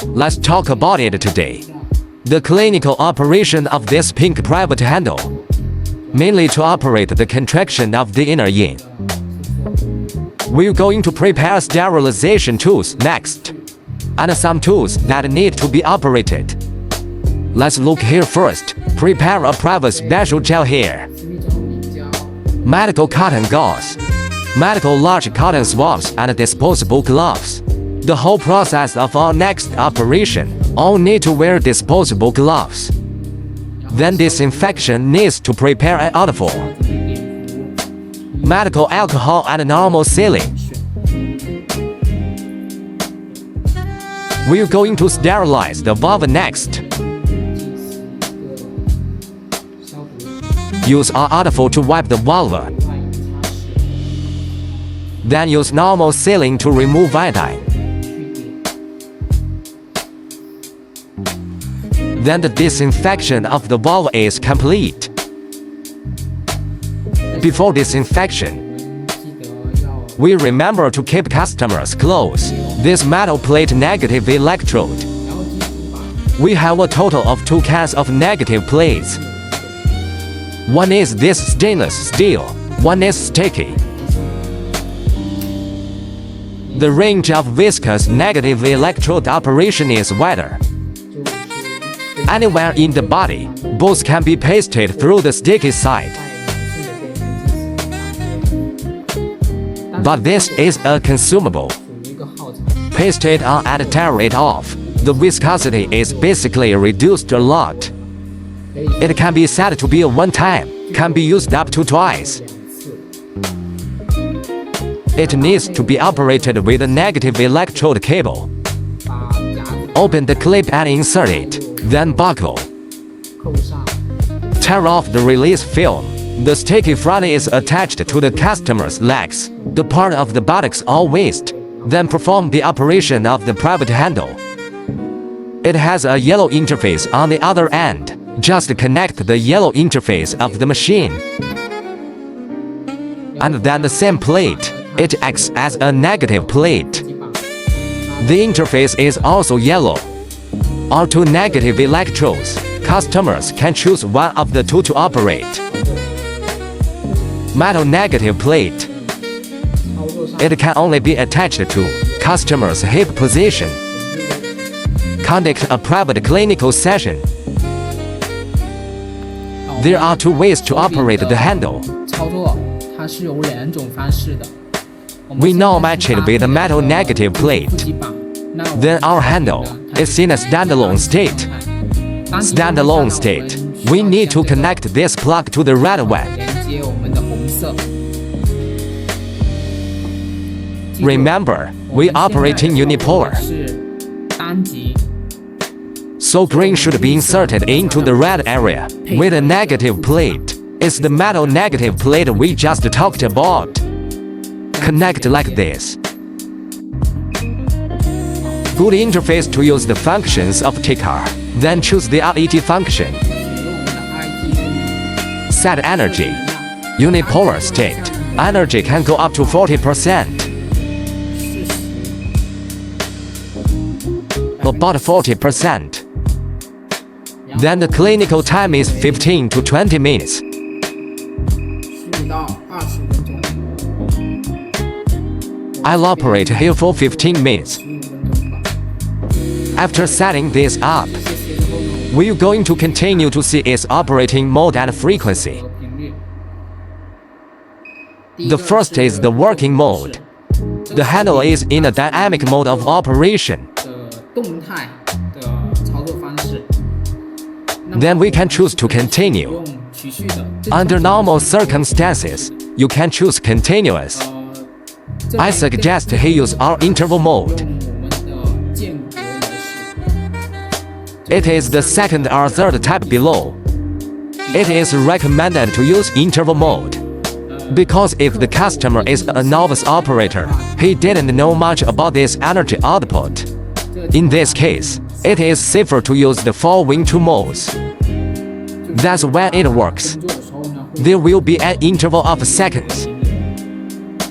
Let's talk about it today. The clinical operation of this pink private handle, mainly to operate the contraction of the inner yin. We're going to prepare sterilization tools next, and some tools that need to be operated. Let's look here first. Prepare a private special gel here. Medical cotton gauze, medical large cotton swabs and disposable gloves. The whole process of our next operation, all need to wear disposable gloves. Then disinfection needs to prepare an outfall. Medical alcohol and normal saline. We're going to sterilize the valve next. Use our outfall to wipe the valve. Then use normal saline to remove iodine. Then the disinfection of the valve is complete. Before disinfection, we remember to keep customers close this metal plate negative electrode. We have a total of 2 cans of negative plates. One is this stainless steel, one is sticky. The range of viscous negative electrode operation is wider. Anywhere in the body, both can be pasted through the sticky side. But this is a consumable. Paste it on and tear it off. The viscosity is basically reduced a lot. It can be said to be a one-time, can be used up to twice. It needs to be operated with a negative electrode cable. Open the clip and insert it, then buckle. Tear off the release film. The sticky front is attached to the customer's legs, the part of the buttocks or waist. Then perform the operation of the private handle. It has a yellow interface on the other end. Just connect the yellow interface of the machine. And then the same plate. It acts as a negative plate. The interface is also yellow. Or 2 negative electrodes. Customers can choose one of the 2 to operate. Metal negative plate. It can only be attached to customer's hip position. Conduct a private clinical session. There are 2 ways to operate the handle. We now match it with a metal negative plate. Then our handle is in a standalone state. Standalone state. We need to connect this plug to the red one. Remember, we operating unipolar. So green should be inserted into the red area with a negative plate. It's the metal negative plate we just talked about. Connect like this. Good interface to use the functions of Tecar. Then choose the RET function. Set energy. Unipolar state. Energy can go up to 40%. About 40%. Then the clinical time is 15 to 20 minutes. I'll operate here for 15 minutes. After setting this up, we're going to continue to see its operating mode and frequency. The first is the working mode. The handle is in a dynamic mode of operation. Then we can choose to continue. Under normal circumstances, you can choose continuous. I suggest he use our interval mode. It is the second or third type below. It is recommended to use interval mode. Because if the customer is a novice operator, he didn't know much about this energy output. In this case, it is safer to use the following 2 modes. That's when it works. There will be an interval of seconds.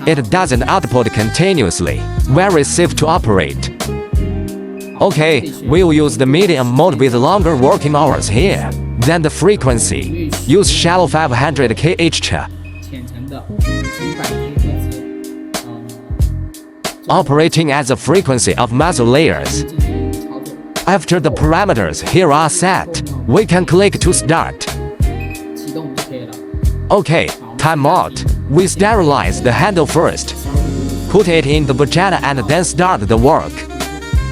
It doesn't output continuously, very safe to operate. Okay, we'll use the medium mode with longer working hours here. Then the frequency. Use shallow 500 kHz. 浅层的500Hz， Operating at the frequency of muscle layers. 进行操作。 After the parameters here are set, we can click to start. 启动就可以了。 Okay, time out. We sterilize the handle first. Put it in the vagina and then start the work.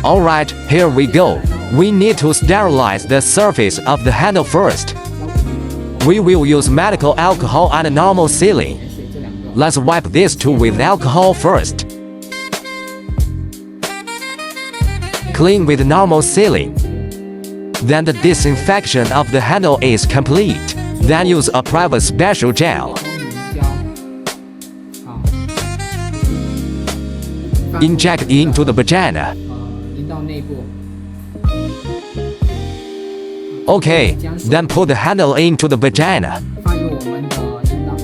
Alright, here we go. We need to sterilize the surface of the handle first. We will use medical alcohol and normal saline. 水这两个。 Let's wipe these two with alcohol first. Clean with normal saline. Then the disinfection of the handle is complete. Then use a private special gel. 聪明胶。好。 Inject into the vagina. 阴道内部。 Okay, then put the handle into the vagina. 放入我们的阴道。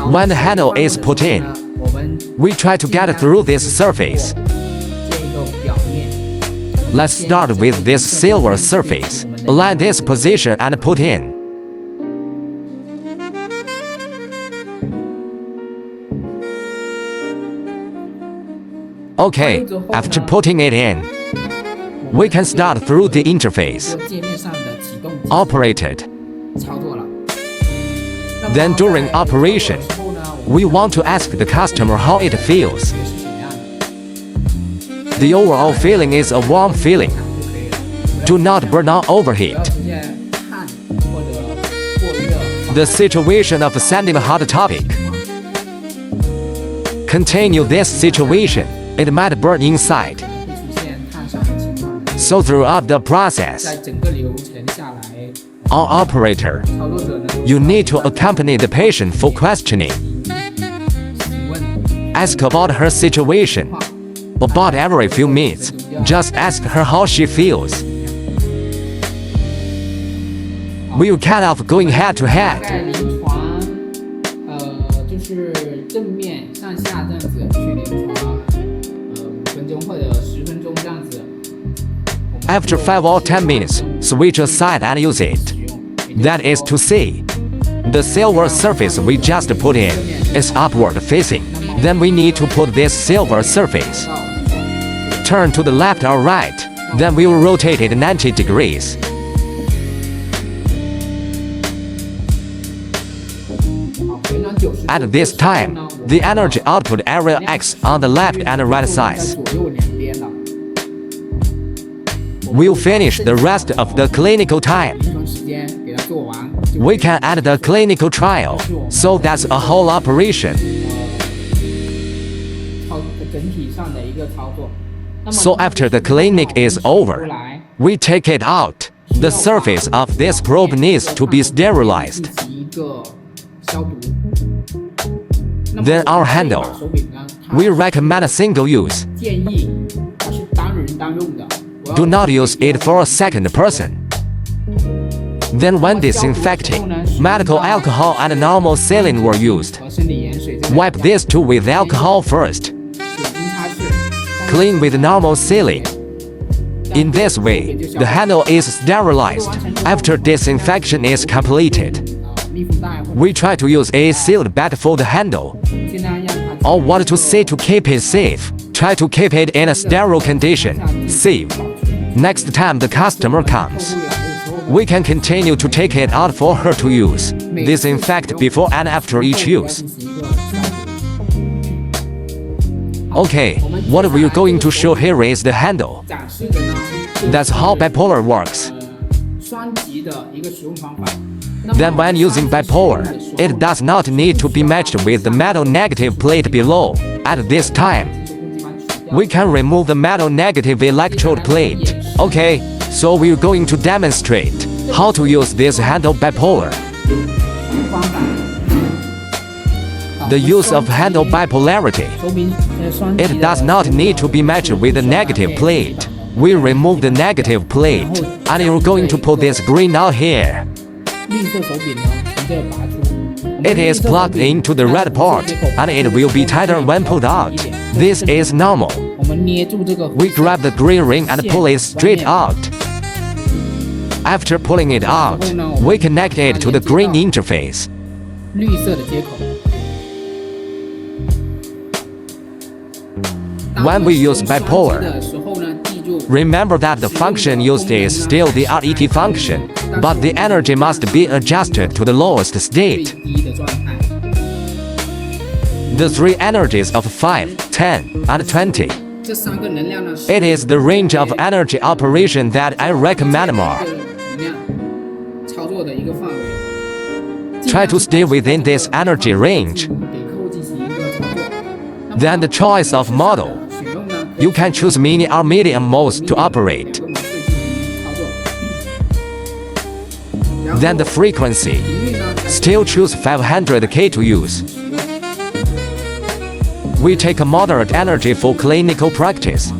When the handle is put in, 我们 we try to get through this surface. 这个表面。 Let's start with this silver surface. Align this position and put in. Okay, after putting it in, we can start through the interface. 界面上的启动 Operated. 操作了。 Then during operation, 之后呢， we want to ask the customer how it feels. 是什么样的 The overall feeling is a warm feeling. 就可以了。 Do not burn or 不要 overheat. 出现汗或者过热。 The situation of sending a hot topic. Continue this situation. It might burn inside. 会出现烫伤的情况的。 So throughout the 在 process, 整个流程下来， our operator, 操作者呢， you need to accompany the patient for questioning. 询问 Ask about her situation. About every few minutes, just ask her how she feels. We'll cut off going head to 在 head. 临床，就是正面上下这样子去临床，5分钟或者10分钟这样子。 After 5 or 10 minutes, switch aside and use it. 使用， That is to say, the silver surface we just put in is upward facing. Then we need to put this silver surface. Turn to the left or right. Then we will rotate it 90 degrees. At this time, the energy output area acts on the left and right sides. 左右两边了。 We'll finish the rest of the clinical time. 临床时间给它做完，就 We can add the clinical trial. So that's a whole operation. 整体上的一个操作。那么 So after the clinic is over, 出来 we take it out. The surface of this probe needs to be sterilized. 进行一个消毒。 Then our handle. 手柄呢，它 We recommend a single use. 建议它是单人单用的。 Do not use it for a second person. Then when disinfecting, medical alcohol and normal saline were used. 和生理盐水这个 Wipe these two with alcohol first. 水晶擦拭。 Clean with normal saline. In this way, the handle is sterilized. After disinfection is completed, 密封袋或者 we try to use a sealed bag for the handle. 尽量让它 Or what to say to keep it safe. Try to keep it in a sterile condition. Safe. Next time the customer comes, we can continue to take it out for her to use. Disinfect before and after each use. Okay, what we're going to show here is the handle. 展示的呢， That's how bipolar works. 双极的一个使用方法。 Then when using bipolar, it does not need to be matched with the metal negative plate below. At this time, we can remove the metal negative electrode plate. Okay, so we're going to demonstrate how to use this handle bipolar. The use of handle bipolarity. 手柄双极 It 的 does not need to be matched with the negative plate. We remove the negative plate, and you're going to put this green out here. 绿色手柄呢，从这拔出，我 It is plugged into the red port, and it will be tighter when pulled out. This is normal. 我们捏住这个 We grab the green ring and pull it straight out. After pulling it out, we connect it to the green interface. 绿色的接口。 When we use bipolar, 的时候呢，记住 remember that the function used is still the RET function, but the energy must be adjusted to the lowest 最 state. 低的状态。 The three energies of 5, 10, and 20. 这三个能量呢，是 It is the range of energy operation that I recommend more. 能量操作的一个范围。 Try to stay within this energy range. 给客户进行一个操作。 Then the choice of model. 选用呢， You can choose mini or medium modes to operate. 给我们对进行操作。然后 Then the frequency. 频率呢， Still choose 500K to use. We take a moderate energy for clinical practice.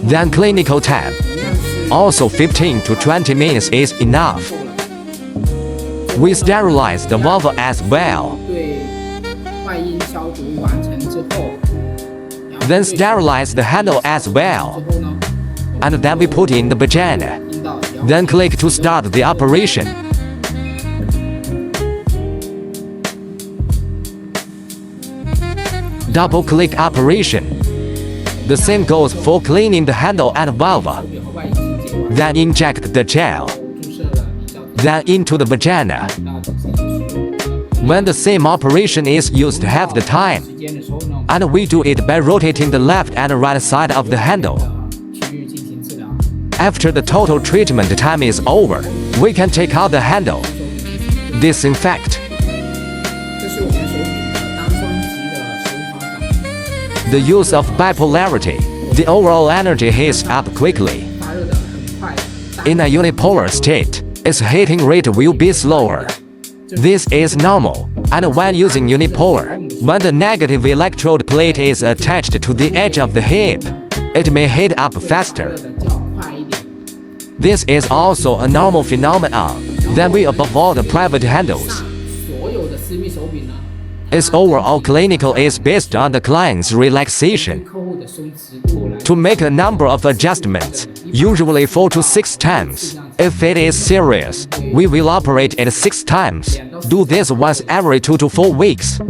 Then clinical time. 同样是 Also 15 to 20 minutes is enough. 够了。 We sterilize the valve as well. 对外阴消毒完成之后，然后 Then sterilize the handle as well. 之后呢， And then we put in the vagina. 阴道， Then click to start the operation. Double click operation. The same goes for cleaning the handle and valve. 手表和外阴清洁完， Then inject the gel. 注射了比较 Then into the vagina. 到整身进去。 When the same operation is used half the time, 时间的时候呢， and we do it by rotating the left and right side of the handle. 区域进行治疗。 After the total treatment time is over, we can take out the handle. Disinfect. 这是我们手柄的单双极的使用方法。 The use of bipolarity. The overall energy heats up quickly. 发热的很快， In a unipolar state, its heating rate will be slower. This is normal, and when using unipolar, when the negative electrode plate is attached to the edge of the hip, it may heat up 热 faster. 的较快一点。 This is also a normal phenomenon. Then we above all the private handles. 所有的私密手柄呢， Its overall clinical is based on the client's relaxation. 客户的松弛度来 To make a number of adjustments, usually 4 to 6 times. If it is serious, we will operate it 6 times. Do this once every 2 to 4 weeks.